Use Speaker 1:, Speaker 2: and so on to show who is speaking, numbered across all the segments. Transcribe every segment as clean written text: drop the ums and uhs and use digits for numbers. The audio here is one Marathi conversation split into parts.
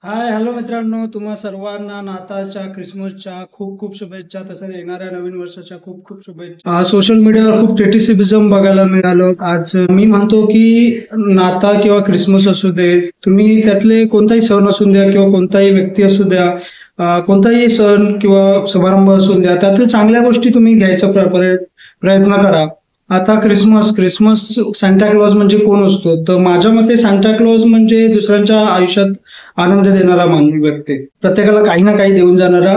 Speaker 1: हाय, हॅलो मित्रांनो, तुम्हा सर्वांना नाताळच्या, ख्रिसमसच्या खूप खूप शुभेच्छा. तसंच येणाऱ्या नवीन वर्षाच्या खूप खूप शुभेच्छा. सोशल मीडियावर खूप क्रिटिसिझम बघायला मिळालं. आज मी म्हणतो की नाताळ किंवा ख्रिसमस असू दे, तुम्ही त्यातले कोणताही सण असू द्या किंवा कोणताही व्यक्ती असू द्या, कोणताही सण किंवा समारंभ असू द्या, त्यातल्या चांगल्या गोष्टी तुम्ही घ्यायचा प्रयत्न करा. आता क्रिसमस सांता क्लॉज म्हणजे कोण असतो? तर माझ्या मते सांता क्लॉज म्हणजे दुसऱ्यांच्या आयुष्यात आनंद देणारा व्यक्ती, प्रत्येकाला काही ना काही देऊन जाणारा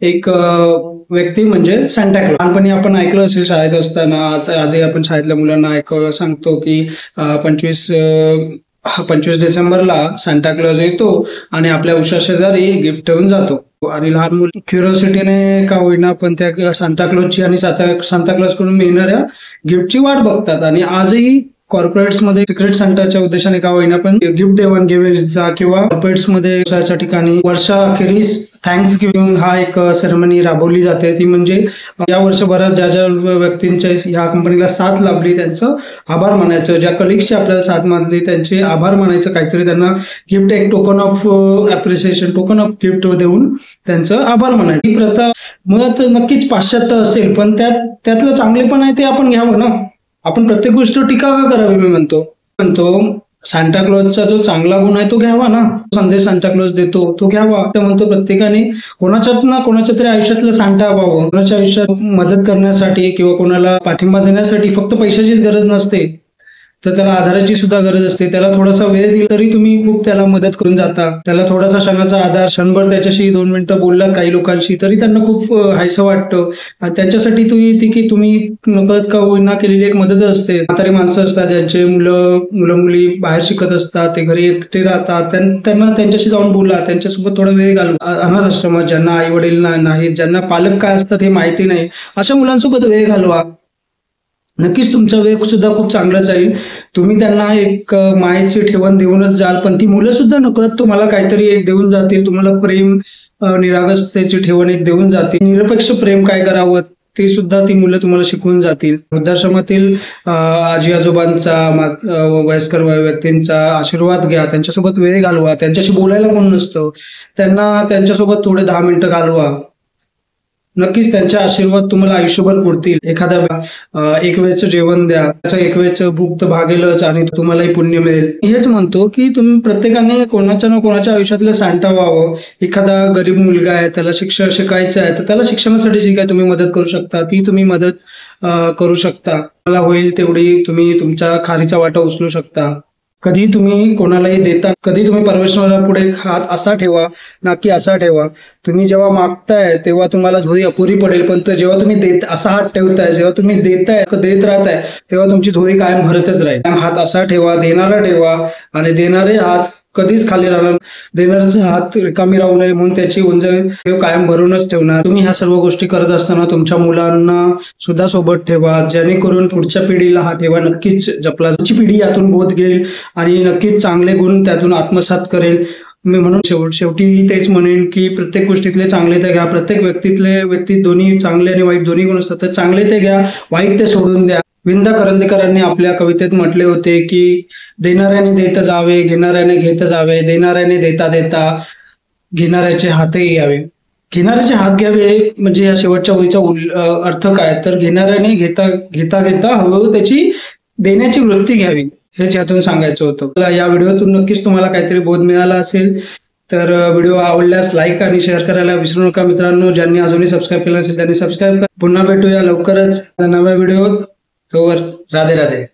Speaker 1: एक व्यक्ती म्हणजे सांता क्लॉज. लहानपणी आपण ऐकलं असेल शाळेत असताना, आजही आपण शाळेतल्या मुलांना सांगतो की 25 डिसेंबरला सांता क्लॉज येतो आणि आपल्या उशा शेजारी गिफ्ट ठेवून जातो. आणि लहान मुलं क्युरिओसिटीने का होईना पण त्या सांता क्लॉजची आणि सांता क्लॉज कडून मिळणाऱ्या गिफ्टची वाट बघतात. आणि आजही कॉर्पोरेट्समध्ये सिक्रेट सांताच्या उद्देशाने का होईना पण गिफ्ट देवाणघेवाणीचा किंवा कॉर्पोरेट्समध्ये व्यवसायाच्या ठिकाणी वर्षाअखेरीस थँक्स गिव्हिंग हा एक सेरेमनी राबवली जाते. ती म्हणजे या वर्षभरात ज्या ज्या व्यक्तींच्या या कंपनीला साथ लाभली त्यांचं आभार मानायचं, ज्या कलिग्सची आपल्याला साथ मानली त्यांचे आभार मानायचं, काहीतरी त्यांना गिफ्ट, एक token of appreciation, token of gift देऊन त्यांचं आभार मानायचं. ही प्रथा मुळात नक्कीच पाश्चात्य असेल, पण त्यातलं चांगलेपण आहे ते आपण घ्यावं ना. आपण प्रत्येक गोष्ट टीका का करावी? मी म्हणतो सांता क्लॉजचा जो चांगला गुण आहे तो घ्यावा ना. संदेश सांता क्लॉज देतो तो घ्यावा. तर म्हणतो प्रत्येकाने कोणाच्या तरी आयुष्यातलं सांता व्हावं. कोणाच्या आयुष्यात मदत करण्यासाठी किंवा कोणाला पाठिंबा देण्यासाठी फक्त पैशाचीच गरज नसते, तर त्याला आधाराची सुद्धा गरज असते. त्याला थोडासा वेळ दिला तरी तुम्ही खूप त्याला मदत करून जाता. त्याला थोडासा क्षणाचा आधार, क्षणभर त्याच्याशी 2 मिनिटं बोललात काही लोकांशी तरी त्यांना खूप हायसं वाटतं. आणि त्यांच्यासाठी की तुम्ही नकळत का होईना केलेली एक मदत असते. म्हातारी माणसं असतात ज्यांचे मुलं मुली बाहेर शिकत असतात, ते घरी एकटे राहतात, त्यांना त्यांच्याशी जाऊन बोला, त्यांच्यासोबत थोडा वेळ घालवा. अनाथ आश्रमात ज्यांना आई वडील नाहीत, ज्यांना पालक काय असतात हे माहिती नाही, अशा मुलांसोबत वेळ घालवा. नक्कीच तुमचा वेळ सुद्धा खूप चांगला जाईल. तुम्ही त्यांना एक मायेची ठेवण देऊनच जाल, पण ती मुलं सुद्धा नकळत तुम्हाला काहीतरी एक देऊन जातील. तुम्हाला प्रेम, निरागसतेची ठेवण एक देऊन जातील. निरपेक्ष प्रेम काय करावं ते सुद्धा ती मुलं तुम्हाला शिकवून जातील. वृद्धाश्रमातील आजी आजोबांचा, वयस्कर व्यक्तींचा आशीर्वाद घ्या, त्यांच्यासोबत वेळ घालवा. त्यांच्याशी बोलायला कोण नसतं, त्यांच्यासोबत थोडे 10 मिनिटं घालवा. नक्कीच त्यांचे आशीर्वाद तुम्हाला आयुष्यभर पुरतील. एखाद्या एक वेळचं जेवण द्या, त्याचं एक वेळचं भूक तर भागेलच आणि तुम्हालाही पुण्य मिळेल. हेच म्हणतो की तुम्ही प्रत्येकाने कोणाच्या ना कोणाच्या आयुष्यातलं सांता व्हावं. एखादा गरीब मुलगा आहे, त्याला शिक्षण शिकायचं आहे, तर त्याला शिक्षणासाठी जी काय तुम्ही मदत करू शकता ती तुम्ही मदत करू शकता. मला होईल तेवढी तुम्ही तुमच्या खारीचा वाटा उचलू शकता. कधी तुम्ही कोणालाही देता, कधी तुम्ही परमेश्वरापुढे हात असा ठेवा ना की असा ठेवा. तुम्ही जेव्हा मागताय तेव्हा तुम्हाला झोळी अपुरी पडेल, पण जेव्हा तुम्ही असा हात ठेवताय, जेव्हा तुम्ही देत राहताय तेव्हा तुमची झोळी कायम भरतच राहील. हात असा ठेवा, देणारा ठेवा, आणि देणारे हात कधीच खाली राहणार. देणाऱ्याचे हात रिकामी राहू नये म्हणून त्याची उंजळ कायम भरूनच ठेवणार. तुम्ही ह्या सर्व गोष्टी करत असताना तुमच्या मुलांना सुद्धा सोबत ठेवा, जेणेकरून पुढच्या पिढीला हा ठेवा नक्कीच जपला. पुढची पिढी यातून बोध घेईल आणि नक्कीच चांगले गुण त्यातून आत्मसात करेल. मी म्हणून शेवटी तेच म्हणेन की प्रत्येक गोष्टीतले चांगले ते घ्या. प्रत्येक व्यक्तीत दोन्ही चांगले आणि वाईट दोन्ही गुण असतात, तर चांगले ते घ्या, वाईट ते सोडून द्या. विंदा करंदीकरांनी आपल्या कवितेत म्हटले होते की देणाऱ्याने देत जावे, घेणाऱ्याने घेत जावे, देणाऱ्याने देता देता घेणाऱ्याचे हातही यावे. घेणाऱ्याचे हात घ्यावे म्हणजे या शेवटच्या ओळीचा अर्थ काय? तर घेणाऱ्याने घेता घेता हळूहळू त्याची देण्याची वृत्ती घ्यावी, हेच यातून सांगायचं होतं. या व्हिडिओतून नक्कीच तुम्हाला काहीतरी बोध मिळाला असेल, तर व्हिडिओ आवडल्यास लाईक आणि शेअर करायला विसरू नका मित्रांनो. ज्यांनी अजूनही सबस्क्राईब केलं असेल त्यांनी सबस्क्राईब करा. पुन्हा भेटूया लवकरच नव्या व्हिडिओत. तोवर राधे राधे.